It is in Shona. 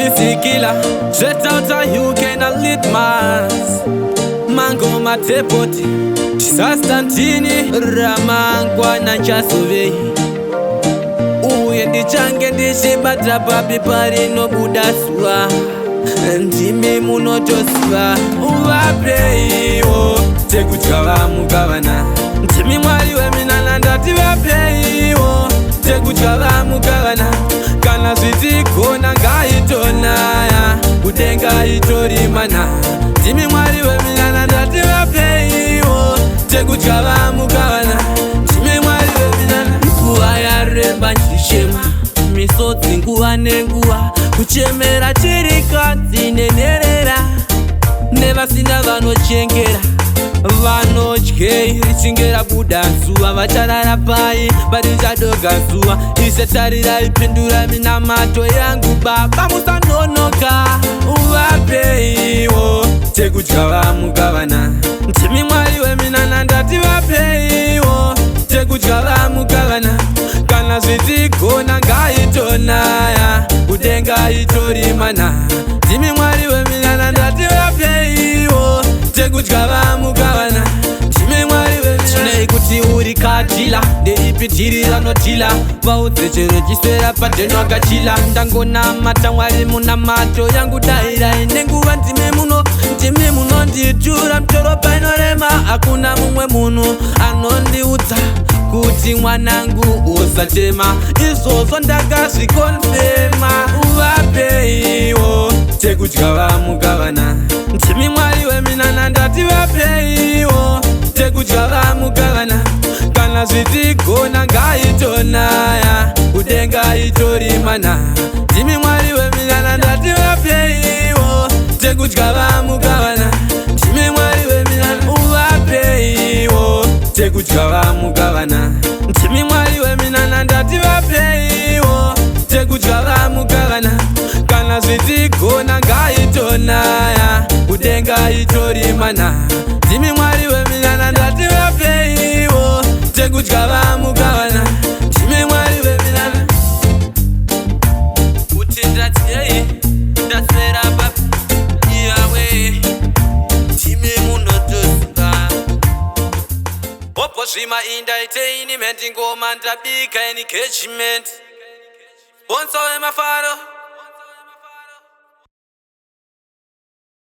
Fisikila, straight out of UK na litmas. Mango matepoti, chisastantini, ramangwa na chasovei. Uye ndichange ndichibata papipari no budaswa. Ndimi munotoswa. Vapeiwo, Chekudya vamuka vana. Ndimi mwari weminana ndati vapeiwo, Chekudya vamuka vana. Kana zvitigona ngaitonaya, kudenga itorimana. Ndimi mwari weminana ndati vapeiwo, Chekudya vamuka vana. Ndimi mwari weminana. Nguva yaremba nchichema, misodzi nguva nenguva, kuchemera chirikadzi nenherera. Nevasina vanochengera, vanodyei richinge rabuda zuva. Vacharara pai parichadoga zuva. Ise tarirai pendura minamato yangu baba musanonoka. Vapeiwo, Chekudya vamuka vana. Ndimi mwari weminana ndati vapeiwo, Chekudya vamuka vana. Kana zvitigona ngaitonaya, kudenga itorimana. Ndimi mwari weminana ndati vapeiwo, Chekudya vamuka vana. Ndimi mwari weminana. Chinei kuti uri kadhila, ndeipitirira nodhila. Vaudze chero chiswera padheno akachila. Ndangonamata mwari munamato yangu dairai nenguva. Ndimi munonditura mtoro painorema. Hakuna mumwe munhu anondiudza kuti mwanangu usachema. Izvozvo ndakazvikonfema. Vapeiwo, Chekudya vamuka vana. Ndimi mwari weminana ndati vapeiwo, Chekudya vamuka vana. Kana zvitigona ngaitonaya, kudenga itorimana. Ndimi mwari weminana ndati vapeiwo, Chekudya vamuka vana. Ndimi mwari weminana. Vapeiwo, Chekudya vamuka vana. Ndimi mwari weminana ndati vapeiwo, Chekudya vamuka vana. Kana zvitigona ngaitonaya, kudenga itorimana. Ndimi mwari weminana ndati vapeiwo, Chekudya vamuka vana. Ndimi mwari weminana. Kuti ndati yei ndaswera papi iyawe, ndimi munotoswa. Opo zvima indaiteini mendingoma ndabika engagement. Bonso wemafaro.